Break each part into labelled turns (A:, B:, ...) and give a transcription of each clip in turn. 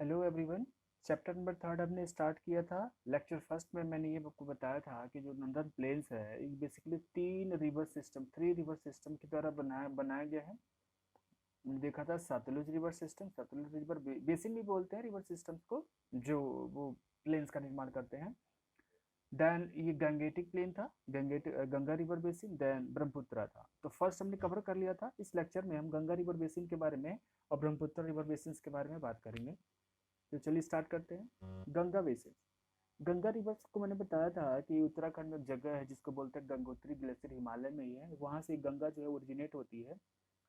A: Hello everyone. Chapter number third हमने start किया था। लेक्चर फर्स्ट में मैंने ये आपको बताया था कि जो नंदन प्लेन्स है ये बेसिकली तीन river system three river system के द्वारा बनाया बनाया गया है। हमने देखा था Sutlej river system, Sutlej river basin भी बोलते हैं रिवर सिस्टम्स को, जो वो प्लेन्स का निर्माण करते हैं। देन ये गंगेटिक प्लेन था, Ganga river basin, then Brahmaputra था। तो फर्स्ट हमने कवर कर लिया था। इस लेक्चर में हम गंगा रिवर बेसिन के बारे में और ब्रह्मपुत्र रिवर बेसिन के बारे में बात करेंगे। तो चलिए स्टार्ट करते हैं। गंगा बेसिन। गंगा रिवर्स को मैंने बताया था कि उत्तराखंड में एक जगह है जिसको बोलते हैं गंगोत्री ग्लेशियर, हिमालय में ही है। वहां से गंगा जो है ओरिजिनेट होती है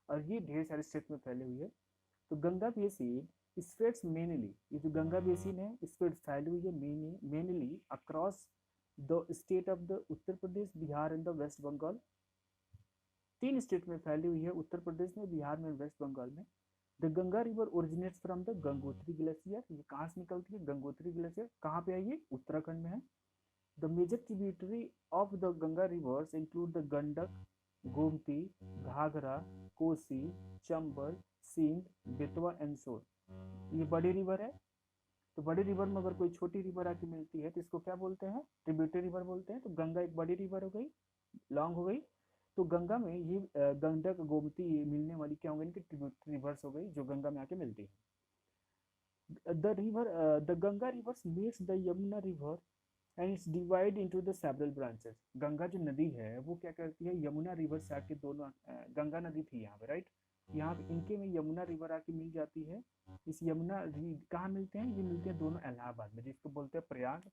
A: और ये ढेर सारे स्टेट में फैली हुई है। तो गंगा बेसिन स्प्रेड्स मेनली, ये जो गंगा बेसिन है स्प्रेड फैली हुई है mainly across the state of the Uttar Pradesh, Bihar and the West Bengal. तीन स्टेट में फैली हुई है, उत्तर प्रदेश में, बिहार में, वेस्ट बंगाल में। The Ganga river originates from the Gangotri glacier. ये कहाँ से निकलती है? गंगोत्री ग्लेशियर कहाँ पे है? ये उत्तराखंड में है। The major tributary of the Ganga rivers include the Gandak, Gomti, Ghaghara, Kosi, Chambal, Sindh, Betwa and Son. ये बड़ी रिवर है। तो बड़ी रिवर में अगर कोई छोटी रिवर आके मिलती है तो इसको क्या बोलते हैं? ट्रिब्यूटरी रिवर बोलते हैं। तो गंगा एक बड़ी रिवर हो गई, लॉन्ग हो गई। तो गंगा में ये गंडक, गोमती ये मिलने वाली क्या हो गई? इनकी ट्रिब्यूटरी रिवर्स हो गई जो गंगा में आके मिलती है। The Ganga reverse meets the Yamuna river and it's divide into the several branches. Ganga जो नदी है वो क्या करती है? यमुना रिवर से आके दोनों गंगा नदी थी यहाँ पे, राइट? यहाँ पे इनके में यमुना रिवर आके मिल जाती है। इस कहाँ मिलते हैं? ये मिलते हैं दोनों इलाहाबाद में, जिसको बोलते हैं प्रयाग।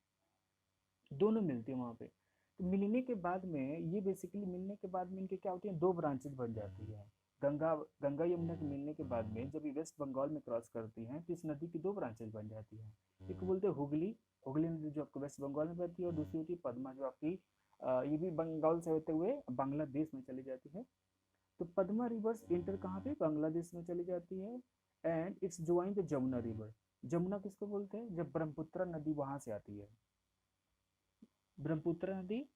A: दोनों मिलती है वहाँ पे। तो मिलने के बाद में ये बेसिकली मिलने के बाद में इनके क्या होती हैं? दो ब्रांचेज बन जाती है। गंगा गंगा यमुना के मिलने के बाद में जब ये वेस्ट बंगाल में क्रॉस करती हैं तो इस नदी की दो ब्रांचेज बन जाती हैं। एक बोलते हैं हुगली, हुगली नदी जो आपको वेस्ट बंगाल में बहती है, और दूसरी होती है पद्मा जो आपकी ये भी बंगाल से होते हुए बांग्लादेश में चली जाती है। तो पद्मा रिवर्स इंटर कहाँ पे? बांग्लादेश में चली जाती है। And it's join the Jamuna river. Jamuna किसको बोलते हैं? जब ब्रह्मपुत्र नदी वहां से आती है। ब्रह्मपुत्र नदी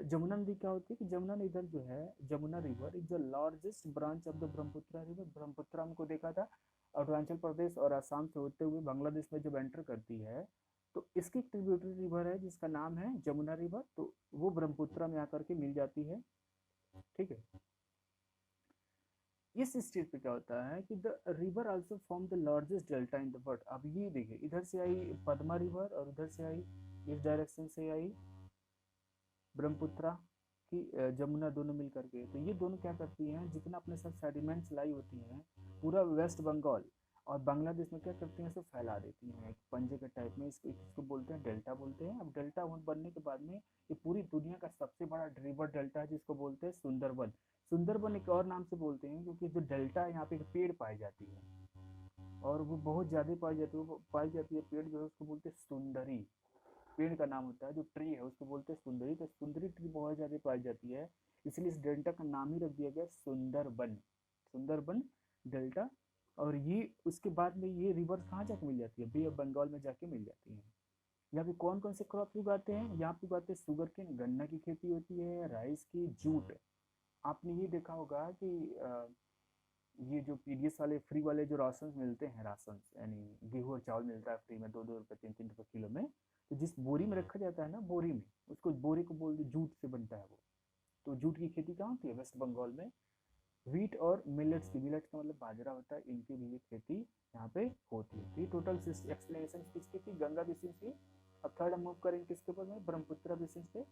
A: जमुना नदी क्या होती है कि जमुना इधर जो है, Jamuna river is the largest branch of the Brahmaputra river. Brahmaputra हमको देखा था अरुणाचल प्रदेश और असम से होते हुए बांग्लादेश में जब एंटर करती है तो इसकी ट्रिब्यूटरी रिवर है जिसका नाम है जमुना रिवर। तो वो ब्रह्मपुत्र में आकर के मिल जाती है। ठीक है। इस स्टेज पे क्या होता है कि the river also form the largest delta in the world. अब ये देखिए, इधर से आई पद्मा रिवर और उधर से आई, इस डायरेक्शन से आई ब्रह्मपुत्रा की जमुना, दोनों मिल करके। तो ये दोनों क्या करती हैं? जितना अपने साथ सेडिमेंट्स लाई होती हैं पूरा वेस्ट बंगाल और बांग्लादेश में क्या करती हैं? इसे फैला देती हैं एक पंजे के टाइप में। इसको बोलते हैं डेल्टा बोलते हैं। अब डेल्टा बनने के बाद में ये पूरी दुनिया का सबसे बड़ा रिवर डेल्टा है जिसको बोलते हैं सुंदरबन। सुंदरबन एक और नाम से बोलते हैं क्योंकि जो डेल्टा है यहाँ पे एक पेड़ पाई जाती है और वो बहुत ज्यादा पाई जाती है। वो पाई जाती है पेड़ जो है उसको बोलते हैं सुंदरी। पेड़ का नाम होता है, जो ट्री है उसको बोलते हैं सुंदरी। तो सुंदरी ट्री बहुत ज्यादा पाई जाती है, इसलिए इस डेल्टा का नाम ही रख दिया गया सुंदरबन, सुंदरबन डेल्टा। और ये उसके बाद में ये रिवर कहाँ जाके मिल जाती है? बे ऑफ बंगाल में जाके मिल जाती है। यहाँ पे कौन कौन से क्रॉप उगाते हैं? यहाँ पे उगाते हैं शुगर केन, गन्ना की खेती होती है, राइस की, जूट। आपने ये देखा होगा कि ये जो पीडीएस वाले फ्री वाले जो राशन मिलते हैं, राशन यानी गेहूँ और चावल मिलता है फ्री में, 2-2 रुपये 3-3 रुपये किलो में। तो जिस बोरी में रखा जाता है ना, बोरी में, उसको बोरी को बोलते, जूट से बनता है वो। तो जूट की खेती कहाँ होती है? वेस्ट बंगाल में। व्हीट और मिलेट्स की, मिलेट्स का मतलब बाजरा होता है, इनकी भी खेती यहाँ पे होती है। ये टोटल एक्सप्लेनेशन किसकी थी? गंगा बेसिन की। अब थर्ड हम मूव करेंगे किसके ऊपर में? ब्रह्मपुत्र बेसिन पे।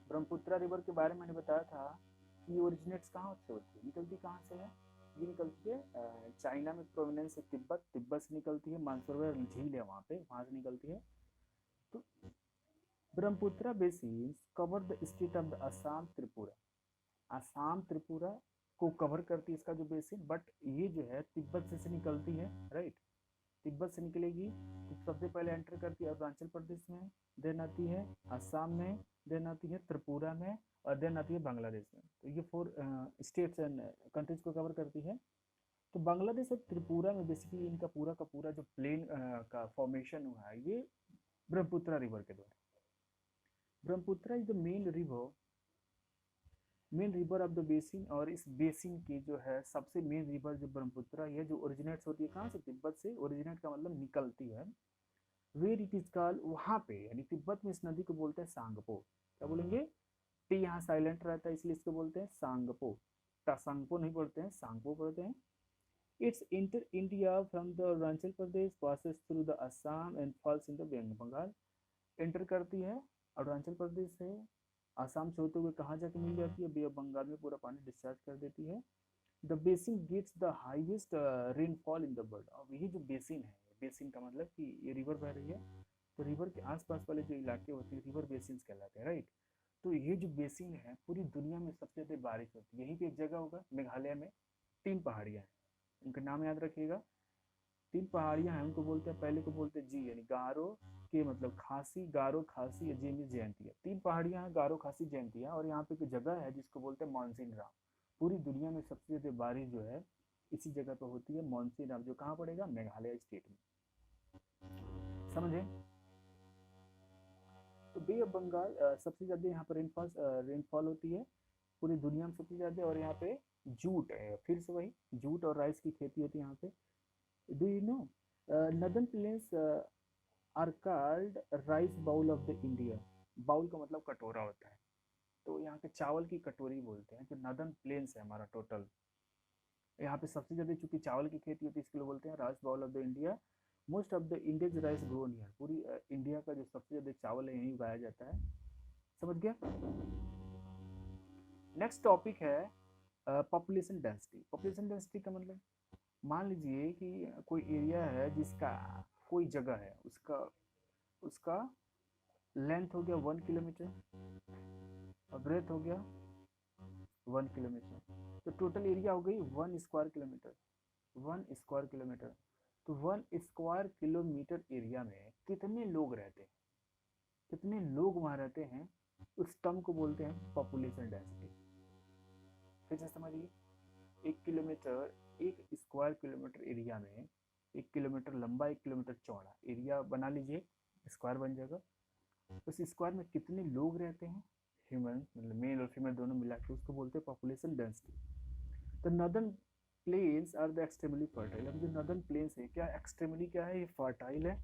A: ब्रह्मपुत्र रिवर के बारे में मैंने बताया था कि ओरिजिनेट्स कहाँ से होती है, निकलती कहाँ से है? ये निकलती है चाइना में, प्रोविनेंस से तिब्बत, तिब्बत से निकलती है। मानसरोवर झील है वहाँ पे, वहाँ से निकलती है। तो Brahmaputra basin cover the state of the Assam Tripura. Assam Tripura को कवर करती है इसका जो बेसिन। बट ये जो है तिब्बत से निकलती है, राइट? तिब्बत से निकलेगी तो सबसे पहले एंटर करती है अरुणाचल प्रदेश में, देन आती है असम में, देन आती है त्रिपुरा में, और देन आती है बांग्लादेश में। तो ये 4 स्टेट्स एंड कंट्रीज को कवर करती है। तो बांग्लादेश और त्रिपुरा में बेसिकली इनका पूरा का पूरा जो प्लेन का फॉर्मेशन हुआ है ये ब्रह्मपुत्र रिवर के द्वारा। Brahmaputra is the main river main river of the basin, और इस बेसिन की जो है सबसे मेन रिवर जो ब्रह्मपुत्र, ये जो ओरिजिनेट्स होती है कहाँ से, तिब्बत से। ओरिजिनेट का मतलब निकलती है। वेर इट इज कॉल्ड, वहाँ पे, यानी तिब्बत में इस नदी को बोलते हैं सांगपो। क्या बोलेंगे, टी यहाँ साइलेंट रहता है इसलिए इसको बोलते हैं सांगपो। सांगपो नहीं पढ़ते हैं, सांगपो पढ़ते हैं। It's enter India from the Arunachal Pradesh, passes through the Assam and falls in the Bengal. Enter करती है अरुणाचल प्रदेश से, आसाम से होते हुए कहाँ जाके मिल जाती है, बे ऑफ बंगाल में पूरा पानी डिस्चार्ज कर देती है। The basin gets the highest rainfall in the world. अब ये जो बेसिन है, बेसिन का मतलब कि ये रिवर बह रही है, तो रिवर के आसपास वाले जो इलाके होते हैं रिवर बेसिन कहलाते हैं, राइट। तो ये जो बेसिन है पूरी दुनिया में सबसे ज्यादा बारिश होती है। यहीं पे एक जगह होगा मेघालय में, 3 पहाड़ियाँ हैं, उनका नाम याद रखिएगा। 3 पहाड़ियाँ हैं, उनको बोलते हैं, पहले को बोलते हैं जी, यानी गारो के मतलब खासी, गारो खासी, या जे में जयंतिया। 3 पहाड़ियाँ हैं, गारो खासी जयंतिया, और यहाँ पे एक जगह है जिसको बोलते हैं मानसीन राम। पूरी दुनिया में सबसे ज्यादा बारिश जो है इसी जगह पर होती है, मानसीन राम, जो कहाँ पड़ेगा, मेघालय स्टेट में। समझे। तो बे ऑफ बंगाल सबसे ज्यादा यहाँ पर रेनफॉल होती है पूरी दुनिया में सबसे ज्यादा। और यहाँ पे जूट है, फिर से वही जूट और राइस की खेती होती है यहाँ पे। Do you know northern plains are called rice bowl of the India. Bowl का मतलब कटोरा होता है, तो यहाँ के चावल की कटोरी बोलते हैं। जो नदर्न प्लेन्स है हमारा टोटल, यहाँ पे सबसे ज्यादा चूंकि चावल की खेती होती है इसके लिए बोलते हैं rice bowl of the India. Most of the India's rice grown here. पूरी इंडिया का जो सबसे ज्यादा चावल है यहीं उगाया जाता है। समझ गया। नेक्स्ट टॉपिक है पॉपुलेशन डेंसिटी। पॉपुलेशन डेंसिटी का मतलब, मान लीजिए कि कोई एरिया है जिसका, कोई जगह है, उसका उसका लेंथ हो गया 1 किलोमीटर और ब्रेथ हो गया 1 किलोमीटर, तो टोटल एरिया हो गई 1 स्क्वायर किलोमीटर। 1 स्क्वायर किलोमीटर, तो 1 स्क्वायर किलोमीटर एरिया में कितने लोग रहते हैं, कितने लोग वहां रहते हैं, उस टर्म को बोलते हैं पॉपुलेशन डेंसिटी। फिर से समझिए, 1 किलोमीटर, 1 स्क्वायर किलोमीटर एरिया में, 1 किलोमीटर लंबा 1 किलोमीटर चौड़ा एरिया बना लीजिए, स्क्वायर बन जाएगा। उस स्क्वायर में कितने लोग रहते हैं, ह्यूमन मतलब मेल और फीमेल दोनों मिला के, उसको बोलते हैं पॉपुलेशन डेंसिटी। तो northern plains are the extremely fertile. अब जो नदर्न प्लेन्स है, क्या एक्सट्रीमली क्या है, ये फर्टाइल है।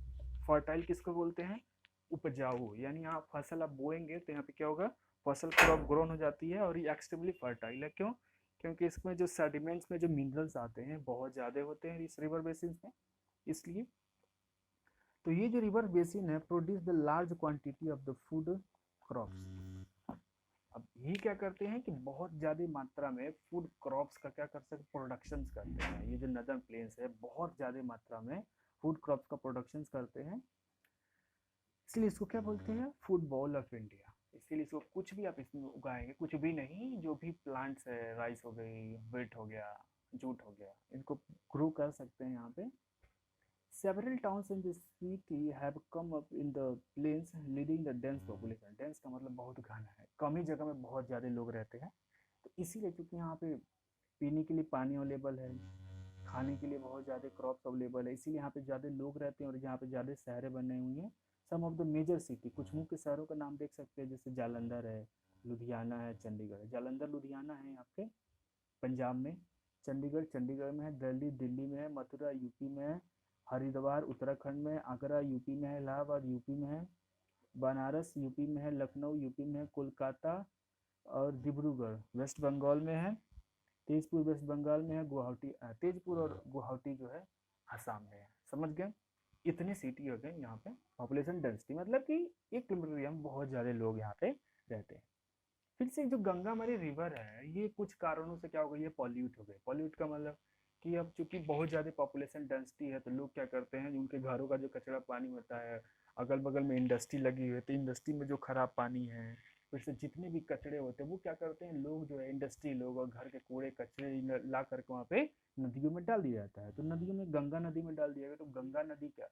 A: फर्टाइल किसको बोलते हैं, उपजाऊ, यानी आप फसल आप बोएंगे तो यहाँ पे क्या होगा, फसल क्रॉप ग्रोन हो जाती है। और ये एक्सट्रीमली फर्टाइल है, क्यों, क्योंकि इसमें जो सेडिमेंट्स में जो मिनरल्स आते हैं बहुत ज़्यादा होते हैं इस रिवर बेसिन में, इसलिए। तो ये जो रिवर बेसिन है produce the large quantity of the food crops. अब ये क्या करते हैं कि बहुत ज़्यादा मात्रा में फूड क्रॉप्स का क्या कर सकते, प्रोडक्शन करते हैं। ये जो नदर्न प्लेन्स है बहुत ज़्यादा मात्रा में फूड क्रॉप्स का प्रोडक्शन करते हैं, इसलिए इसको क्या बोलते हैं, फूड बॉल ऑफ इंडिया। इसीलिए इसको कुछ भी आप इसमें उगाएंगे, कुछ भी नहीं, जो भी प्लांट्स है, राइस हो गई, वेट हो गया, जूट हो गया, इनको ग्रो कर सकते हैं यहाँ पे। Several towns in this city have come up in the plains, leading the dense population. Dense का मतलब बहुत घना है, कम ही जगह में बहुत ज़्यादा लोग रहते हैं। तो इसीलिए क्योंकि यहाँ पे पीने के लिए पानी अवेलेबल है, खाने के लिए बहुत ज़्यादा क्रॉप्स अवेलेबल है, इसीलिए यहाँ पे ज़्यादा लोग रहते हैं और यहाँ पे ज़्यादा शहरें बने हुई हैं। सम ऑफ द मेजर सिटी, कुछ मुख्य शहरों का नाम देख सकते हैं, जैसे जालंधर है, लुधियाना है, चंडीगढ़ है। जालंधर लुधियाना है आपके पंजाब में, चंडीगढ़ चंडीगढ़ में है, दिल्ली दिल्ली में है, मथुरा यूपी में है, हरिद्वार उत्तराखंड में है, आगरा यूपी में है, इलाहाबाद यूपी में है, बनारस यूपी में है, लखनऊ यूपी में है, कोलकाता और डिब्रूगढ़ वेस्ट बंगाल में है, तेजपुर वेस्ट बंगाल में है, गुवाहाटी तेजपुर और गुवाहाटी जो है असम में है। समझ गए। इतने सिटी हो गए यहाँ पे। पॉपुलेशन डेंसिटी मतलब कि 1 किलोमीटर एरिया में बहुत ज़्यादा लोग यहाँ पे रहते हैं। फिर से जो गंगा हमारी रिवर है, ये कुछ कारणों से क्या हो गई है, पॉल्यूट हो गई। पॉल्यूट का मतलब कि अब चूंकि बहुत ज़्यादा पॉपुलेशन डेंसिटी है तो लोग क्या करते हैं, उनके घरों का जो कचरा पानी होता है, अगल बगल में इंडस्ट्री लगी हुई है, तो इंडस्ट्री में जो खराब पानी है, फिर से जितने भी कचरे होते हैं वो क्या करते हैं, लोग जो है इंडस्ट्री लोग और घर के कूड़े कचरे ला करके वहाँ पे नदियों में डाल दिया जाता है। तो नदियों में गंगा नदी में डाल दिया गया, तो गंगा नदी क्या,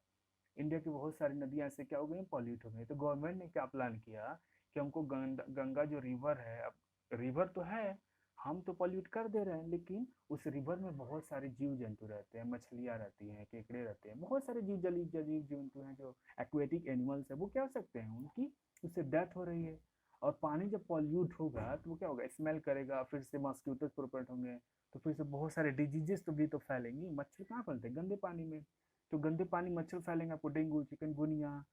A: इंडिया की बहुत सारी नदियां ऐसे क्या हो गई, पॉल्यूट हो गई। तो गवर्नमेंट ने क्या प्लान किया कि हमको गंगा जो रिवर है, अब रिवर तो है, हम तो पॉल्यूट कर दे रहे हैं, लेकिन उस रिवर में बहुत सारे जीव जंतु रहते हैं, मछलियाँ रहती हैं, केकड़े रहते हैं, बहुत सारे जीव जंतु हैं जो एक्वेटिक एनिमल्स है, वो क्या हो सकते हैं, उनकी उससे डेथ हो रही है। और पानी जब पॉल्यूट होगा तो वो क्या होगा, स्मेल करेगा, फिर से मॉस्किटोज प्रोपेट होंगे, तो फिर से बहुत सारे डिजीजेस तो भी तो फैलेंगी। मच्छर कहाँ फैलते हैं, गंदे पानी में। तो गंदे पानी मच्छर फैलेंगे, आपको डेंगू, चिकनगुनिया,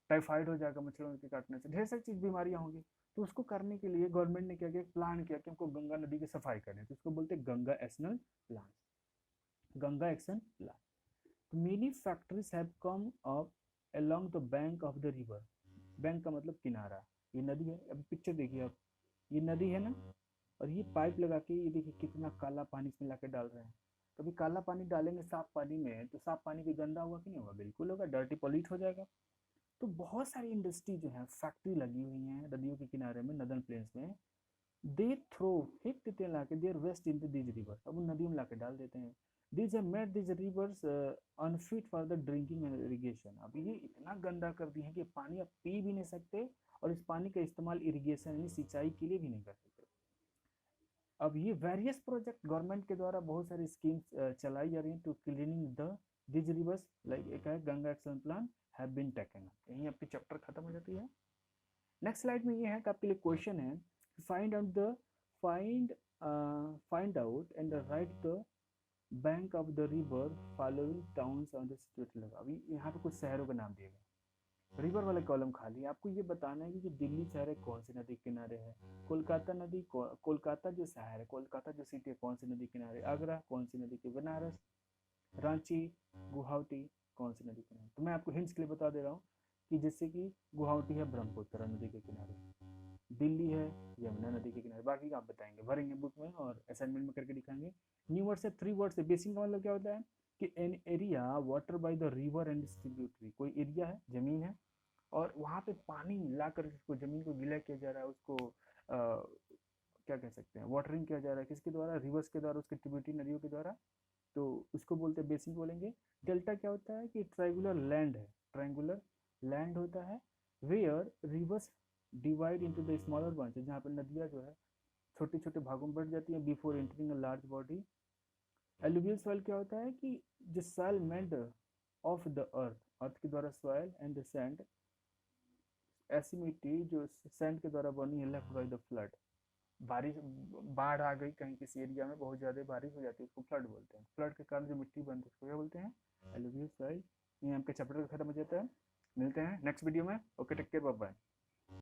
A: टाइफाइड हो जाएगा मच्छरों के काटने से, ढेर सारी चीज बीमारियां होंगी। तो उसको करने के लिए गवर्नमेंट ने क्या किया, प्लान किया कि हमको गंगा नदी की सफाई करनी है, तो उसको बोलते हैं Ganga actional plan, Ganga action plan. Many factories have come up along the bank of the river. Bank का मतलब किनारा, ये नदी है, अब पिक्चर देखिए आप, ये नदी है ना, और ये पाइप लगा के ये देखिए कितना काला पानी इसमें लाके डाल रहे हैं। कभी काला पानी डालेंगे साफ पानी में तो साफ पानी भी गंदा होगा कि नहीं होगा, बिल्कुल होगा, डर्टी पॉल्यूट हो जाएगा। तो बहुत सारी इंडस्ट्री जो है, फैक्ट्री लगी हुई है नदियों के किनारे में, नदन प्लेन्स में। दे थ्रो, फेंक देते हैं लाके, their waste in these river, अब उन नदियों में लाके डाल देते हैं। These have made these rivers unfit for the drinking and irrigation. अब ये इतना गंदा कर दिए हैं कि पानी आप पी भी नहीं सकते, और इस पानी का इस्तेमाल इरिगेशन यानी सिंचाई के लिए भी नहीं कर सकते। अब ये वेरियस प्रोजेक्ट गवर्नमेंट के द्वारा बहुत सारी स्कीम्स चलाई जा रही हैं to cleaning the these rivers, like एक है Ganga action plan have been taken. यहीं आपकी चैप्टर खत्म हो जाती है। नेक्स्ट स्लाइड में ये है कि आपके लिए क्वेश्चन है, find out the find find out and right the bank of the river following towns on the situated लगा। अभी यहाँ पे कुछ शहरों का नाम दिए गए, रिवर वाले कॉलम खाली है, आपको ये बताना है कि जो दिल्ली शहर है कौन सी नदी किनारे है, कोलकाता नदी, कोलकाता जो शहर है, कोलकाता जो सिटी है कौन सी नदी किनारे, आगरा कौन सी नदी के, बनारस, रांची, गुवाहाटी कौन सी नदी किनारे। तो मैं आपको हिंट्स के लिए बता दे रहा हूँ कि जैसे कि गुवाहाटी है ब्रह्मपुत्र नदी के किनारे, दिल्ली है यमुना नदी के किनारे, बाकी आप बताएंगे, भरेंगे बुक में और असाइनमेंट में करके दिखाएंगे। न्यू वर्ड से 3 वर्ड से, बेसिक का मतलब क्या होता है कि an area water by the river and distributary, कोई एरिया है, जमीन है, और वहाँ पे पानी मिलाकर उसको, जमीन को गीला किया जा रहा है, उसको क्या कह सकते हैं, वाटरिंग किया जा रहा है, किसके द्वारा, रिवर्स के द्वारा, उसके ट्रिब्यूटरी नदियों के द्वारा, तो उसको बोलते हैं बेसिन बोलेंगे। डेल्टा क्या होता है कि ट्रायंगुलर लैंड है, ट्रायंगुलर लैंड होता है, where rivers divide into the smaller branches, जहाँ पर नदियाँ जो है छोटे छोटे भागों में बढ़ जाती है before entering a large body. Alluvial soil क्या होता है कि जो soil made of the earth, earth के द्वारा सॉइल एंड द सैंड, ऐसी मिट्टी जो सैंड के द्वारा बनी है लेफ्ट बाय द फ्लड। बारिश, बाढ़ आ गई कहीं किसी एरिया में, बहुत ज़्यादा बारिश हो जाती है, उसको फ्लड बोलते हैं, फ्लड के कारण जो मिट्टी बनती है उसको क्या बोलते हैं, एलुवियल सॉइल। ये आपके चैप्टर का खत्म हो जाता है, मिलते हैं नेक्स्ट वीडियो में, okay take care, bye bye.